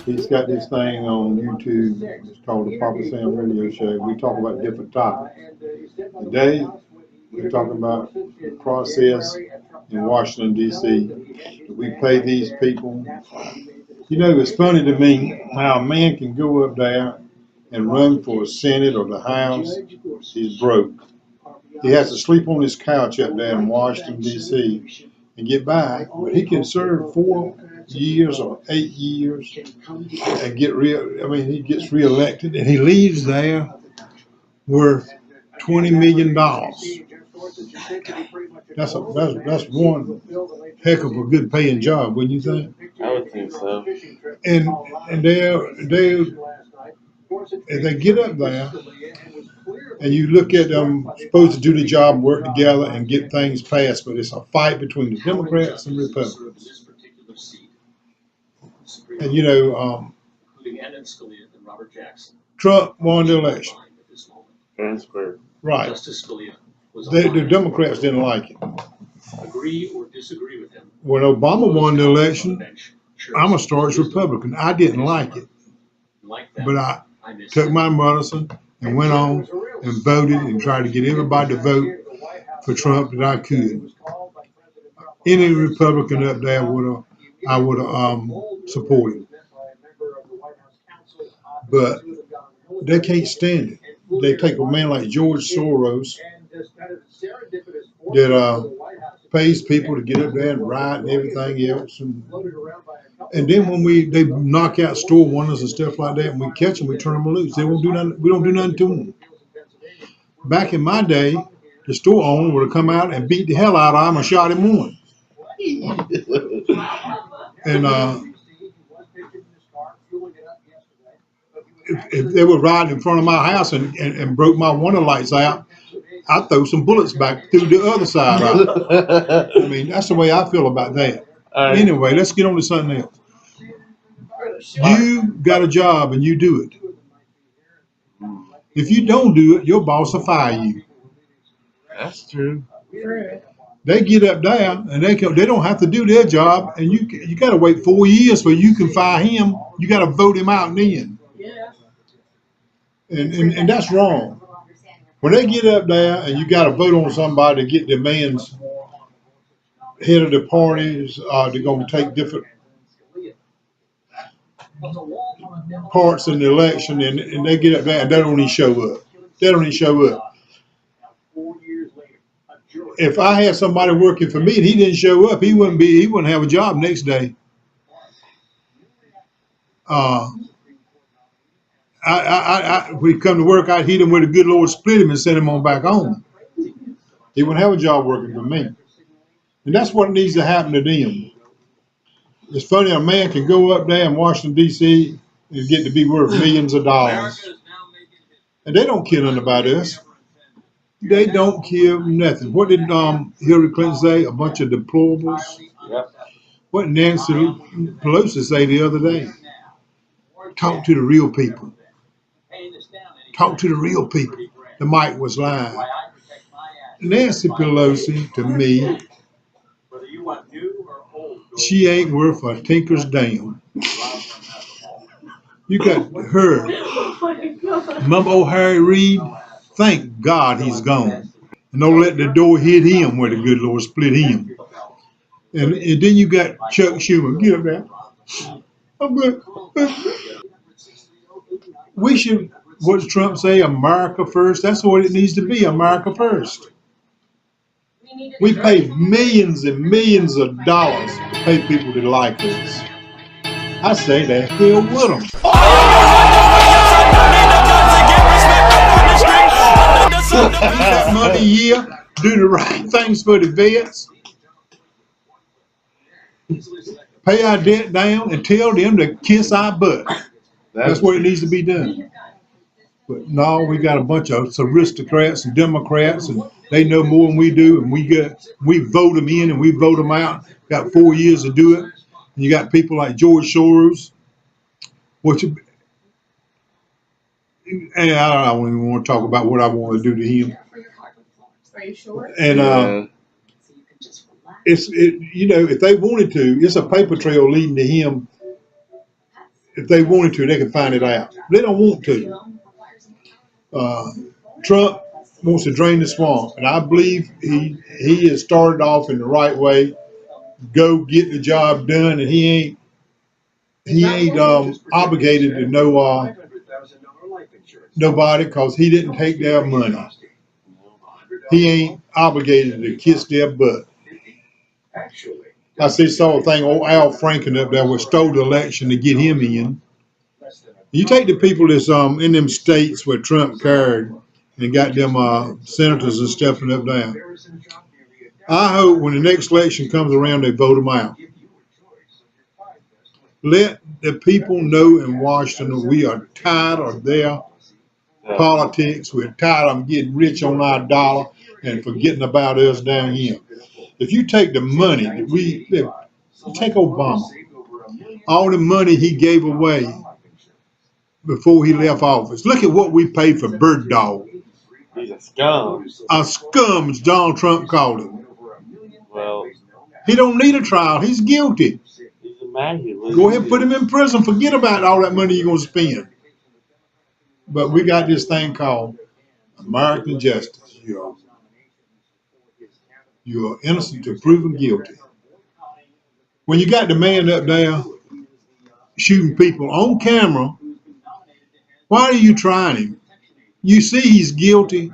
He's got this thing on YouTube. It's called the Papa Sam Radio Show. We talk about different topics. Today, we're talking about the process in Washington, D.C. We pay these people. You know, it's funny to me how a man can go up there and run for a Senate or the House. He's broke. He has to sleep on his couch up there in Washington, D.C. and get by. But he can serve 4 years or 8 years and he gets reelected and he leaves there worth $20 million. That's one heck of a good paying job, wouldn't you think? I would think so. And they get up there and you look at them supposed to do the job, work together and get things passed, but it's a fight between the Democrats and Republicans. And you know, Trump won the election. Transfer. Right. The Democrats didn't like it. When Obama won the election, I'm a staunch Republican. I didn't like it. But I took my medicine and went on and voted and tried to get everybody to vote for Trump that I could. Any Republican up there I would have supported. But they can't stand it. They take a man like George Soros that pays people to get up there and riot and everything else. And then when they knock out store owners and stuff like that, and we catch them, we turn them loose. They won't do nothing. We don't do nothing to them. Back in my day, the store owner would have come out and beat the hell out of him and shot him one. And if they were riding in front of my house and broke my window lights out, I'd throw some bullets back through the other side of it. I mean, that's the way I feel about that. Right. Anyway, let's get on to something else. You got a job and you do it. If you don't do it, your boss will fire you. That's true. They get up there and they don't have to do their job, and you got to wait 4 years for you can fire him. You got to vote him out then. And that's wrong. When they get up there and you got to vote on somebody to get the man's head of the parties, they're going to take different parts in the election, and they get up there and they don't even show up. They don't even show up. If I had somebody working for me and he didn't show up, he wouldn't have a job next day. When he come to work, I'd hit him with a good Lord, split him and send him on back home. He wouldn't have a job working for me. And that's what needs to happen to them. It's funny, a man can go up there in Washington, D.C. and get to be worth millions of dollars. And they don't care nothing about us. They don't care nothing. What did Hillary Clinton say? A bunch of deplorables? Yep. What did Nancy Pelosi say the other day? Talk to the real people. Talk to the real people. The mic was lying. Nancy Pelosi, to me, she ain't worth a tinker's damn. You got her, Mumbo Harry Reid. Thank God he's gone. And don't let the door hit him where the good Lord split him. And then you got Chuck Schumer. Get up there. We should, what does Trump say? America first. That's what it needs to be, America first. We pay millions and millions of dollars to pay people that like us. I say the hell with them. Use that money here, do the right things for the vets, pay our debt down, and tell them to kiss our butt. That's what it needs to be done. But no, we got a bunch of aristocrats and Democrats, and they know more than we do, and we vote them in and we vote them out. Got 4 years to do it. And you got people like George Soros, and I don't even want to talk about what I want to do to him. Are you sure? And if they wanted to, it's a paper trail leading to him if they wanted to, they could find it out. They don't want to. Uh, Trump wants to drain the swamp, and I believe he has started off in the right way. Go get the job done, and he ain't obligated to know nobody because he didn't take their money. He ain't obligated to kiss their butt. I saw a thing, old Al Franken up there was stole the election to get him in. You take the people that's in them states where Trump carried and got them senators and stuff up there. I hope when the next election comes around, they vote them out. Let the people know in Washington that we are tired of their politics. We're tired of them getting rich on our dollar and forgetting about us down here. If you take the money that take Obama, all the money he gave away before he left office. Look at what we paid for Bird Dog. He's a scum. A scum, as Donald Trump called him. Well, he don't need a trial. He's guilty. He's a maggot. Go ahead and put him in prison. Forget about all that money you're going to spend. But we got this thing called American justice. You are innocent to proven guilty. When you got the man up there shooting people on camera, why are you trying him? You see he's guilty.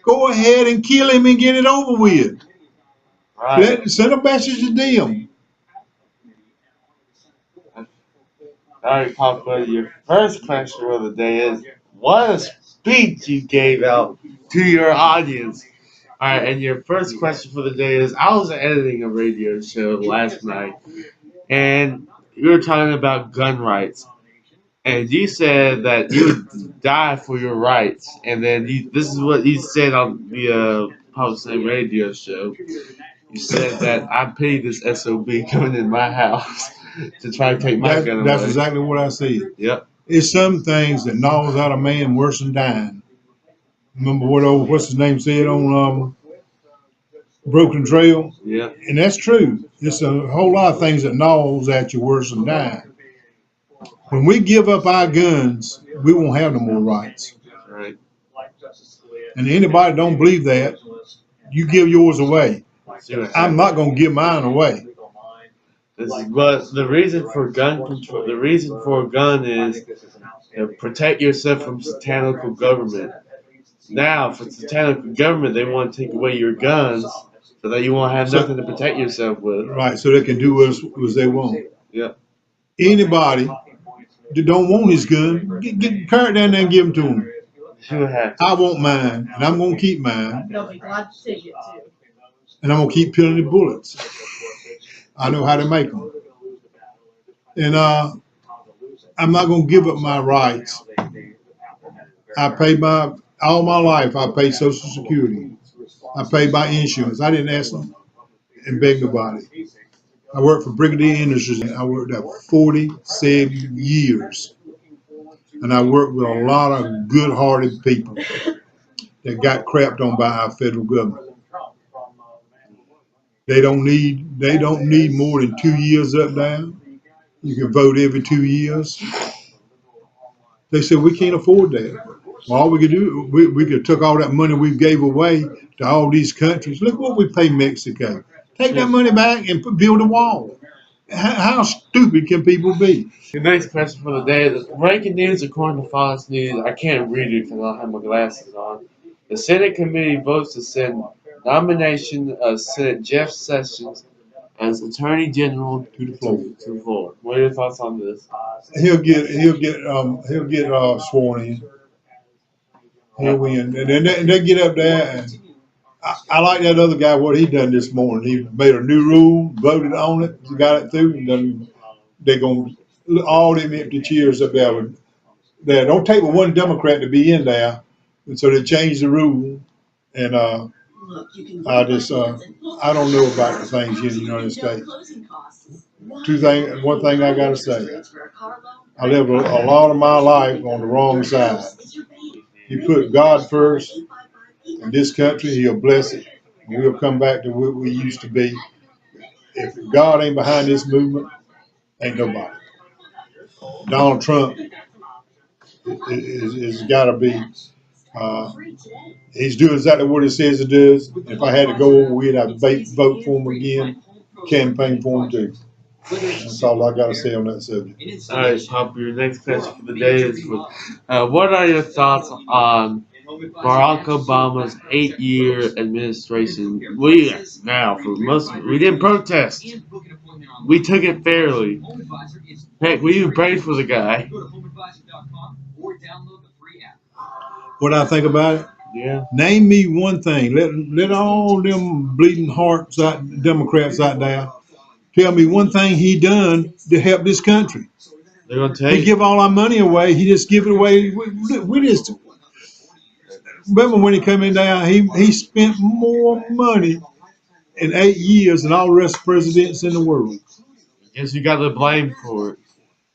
Go ahead and kill him and get it over with. Right. Send a message to them. All right, Papa, your first question of the day is, what a speech you gave out to your audience. All right, and your first question for the day is, I was editing a radio show last night, and you were talking about gun rights. And you said that you would die for your rights. And then this is what you said on the Public Same radio show. You said that I paid this SOB coming in my house to try to take my gun away. That's exactly what I said. Yep. It's some things that gnaws out a man worse than dying. Remember what's his name said on Broken Trail? Yeah. And that's true. It's a whole lot of things that gnaws at you worse than dying. When we give up our guns, we won't have no more rights. Right. And anybody don't believe that, you give yours away. I'm not going to give mine away. But the reason for gun control, the reason for a gun is to protect yourself from satanical government. Now, for satanical government, they want to take away your guns so that you won't have nothing to protect yourself with. Right, so they can do as they want. Yep. Anybody that don't want his gun, get carried down there and give him to him. I want mine, and I'm going to keep mine. They'll be glad to take it too. And I'm going to keep peeling the bullets. I know how to make them. And I'm not going to give up my rights. I pay all my life, I pay Social Security. I pay my insurance. I didn't ask them and beg nobody. I worked for Brigadier Industries, and I worked there 47 years. And I worked with a lot of good-hearted people that got crapped on by our federal government. They don't need more than 2 years up there. You can vote every 2 years. They said we can't afford that. Well, all we could do, we could took all that money we gave away to all these countries. Look what we pay Mexico. Take that money back and build a wall. How stupid can people be? The next question for the day is breaking news according to Fox News. I can't read it because I don't have my glasses on. The Senate committee votes to send nomination of Senate Jeff Sessions as Attorney General To the floor. To the floor. What are your thoughts on this? He'll get sworn in. He'll win, and they get up there. And I like that other guy. What he done this morning? He made a new rule, voted on it, got it through, and then they're gonna all them empty chairs up there. There, don't take but one Democrat to be in there, and so they changed the rule. And I don't know about the things here in the United States. One thing I gotta say, I lived a lot of my life on the wrong side. You put God first in this country, He'll bless it, and we'll come back to what we used to be. If God ain't behind this movement, ain't nobody. Donald Trump is got to be. Uh, he's doing exactly what he says he does. If I had to go over with, I'd vote for him again, campaign for him too. That's all I got to say on that subject. All right, Papa, your next question for the day is what are your thoughts on Barack Obama's 8-year administration? We didn't protest. We took it fairly. Heck, we even prayed for the guy. What I think about it? Yeah. Name me one thing. Let all them bleeding hearts out, Democrats out there, tell me one thing he done to help this country. They're gonna He take. give all our money away. He just give it away. We just remember when he come in down. He spent more money in 8 years than all the rest of presidents in the world. Guess you got the blame for it.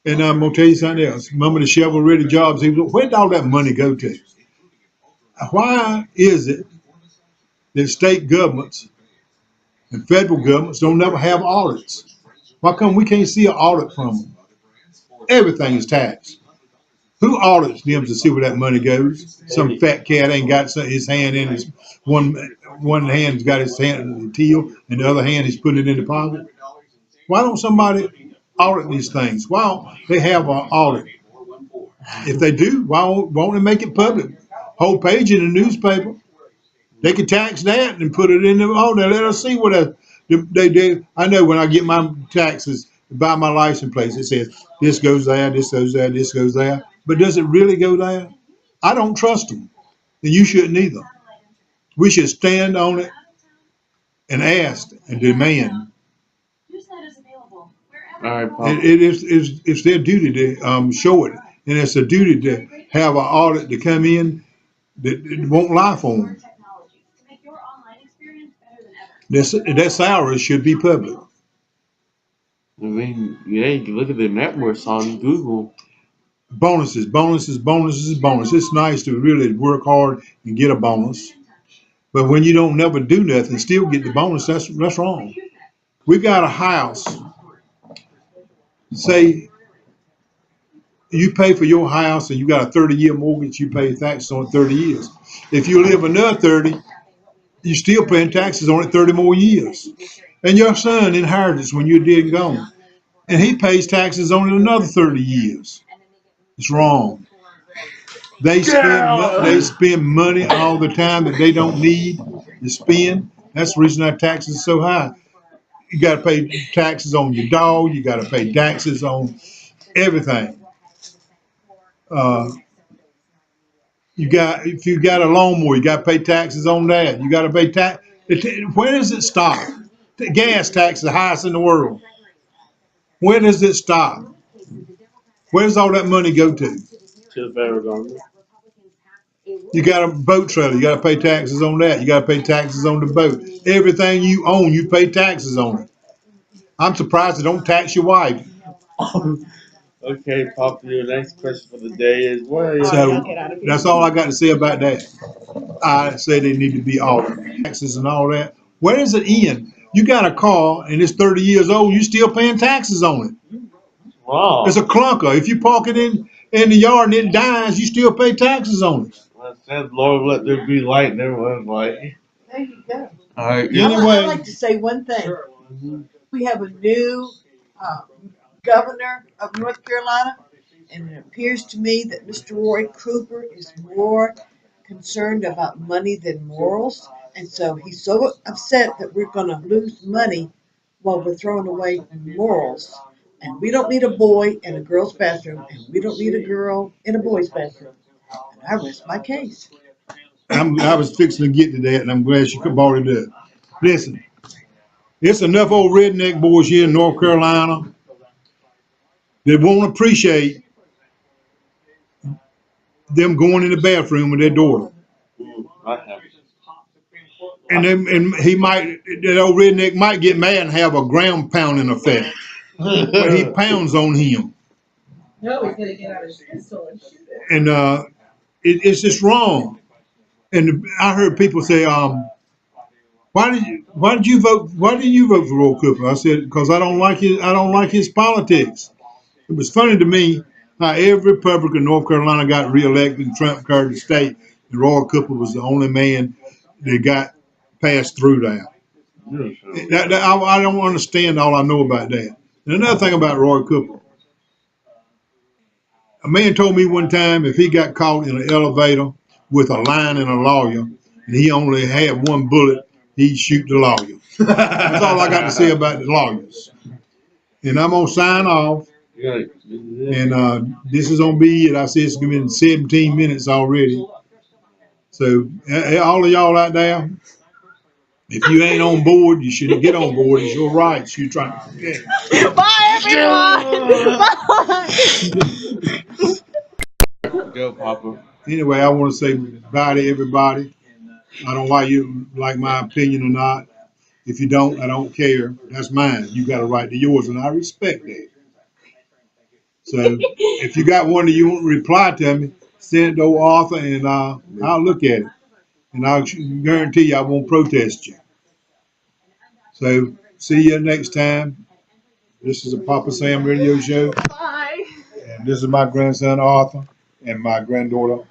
And I'm gonna tell you something else. Remember the shovel-ready jobs? Where did all that money go to? Why is it that state governments and federal governments don't never have audits? Why come we can't see an audit from them? Everything is taxed. Who audits them to see where that money goes? Some fat cat ain't got his hand in his one hand's got his hand in the till, and the other hand he's putting it in the pocket. Why don't somebody audit these things? Why don't they have an audit? If they do, why won't they make it public? Whole page in the newspaper. They could tax that and put it in the audit. Let us see what they did. I know when I get my taxes, buy my license plate, it says this goes there, this goes there, this goes there. But does it really go there? I don't trust them, and you shouldn't either. We should stand on it and ask and demand. All right, Papa. It's their duty to show it, and it's a duty to have an audit to come in that won't lie for them. That salary should be public. I mean, yeah, you can look at the net worth on Google. Bonuses, bonuses, bonuses, bonuses. It's nice to really work hard and get a bonus, but when you don't never do nothing, still get the bonus, that's wrong. We got a house. Say you pay for your house and you got a 30-year mortgage, you pay taxes on it 30 years. If you live another 30, you're still paying taxes on it 30 more years. And your son inherits when you're dead and gone. And he pays taxes on it another 30 years. It's wrong. They spend money all the time that they don't need to spend. That's the reason our taxes are so high. You got to pay taxes on your dog. You got to pay taxes on everything. Uh, if you got a lawnmower, you got to pay taxes on that. You got to pay tax. Where does it stop? The gas tax is the highest in the world. Where does it stop? Where does all that money go to? To the federal government. You got a boat trailer. You got to pay taxes on that. You got to pay taxes on the boat. Everything you own, you pay taxes on it. I'm surprised they don't tax your wife. Okay, Papa, your next question for the day is what are your So that's all I got to say about that. I say they need to be audited. Taxes and all that. Where does it end? You got a car and it's 30 years old, you still paying taxes on it. wow? It's a clunker. If you park it in the yard and it dies, you still pay taxes on it. Well, said Lord, let there be light, and there was light. There you go. All right. Anyway, I'd like to say one thing. We have a new uh, governor of North Carolina, and it appears to me that Mr. Roy Cooper is more concerned about money than morals. And so he's so upset that we're going to lose money while we're throwing away morals. And we don't need a boy in a girl's bathroom, and we don't need a girl in a boy's bathroom. And I rest my case. I was fixing to get to that, and I'm glad you brought it up. Listen, it's enough old redneck boys here in North Carolina that won't appreciate them going in the bathroom with their daughter. I have. And he might, that old redneck might get mad and have a ground pounding effect, but he pounds on him. No, he's gonna get out his pistol and shoot it. And it's just wrong. And I heard people say, why did you vote for Roy Cooper? I said, because I don't like his politics. It was funny to me how every Republican in North Carolina got reelected and Trump carried the state, and Roy Cooper was the only man that got passed through that. I don't understand all I know about that. And another thing about Roy Cooper, a man told me one time if he got caught in an elevator with a line and a lawyer, and he only had one bullet, he'd shoot the lawyer. That's all I got to say about the lawyers. And I'm gonna sign off. And this is gonna be it. I said it's gonna be in 17 minutes already. So all of y'all out there, if you ain't on board, you should get on board. It's your rights. You're trying to protect. Bye, everyone. Bye. Go, Papa. Anyway, I want to say bye to everybody. I don't know why you like my opinion or not. If you don't, I don't care. That's mine. You got a right to yours, and I respect that. So if you got one that you want to reply to me, send it to Arthur, and I'll look at it. And I'll guarantee you I won't protest you. So see you next time. This is a Papa Sam radio show. Bye. And this is my grandson Arthur and my granddaughter,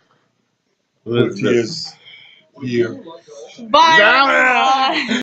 which is here. Bye, everyone.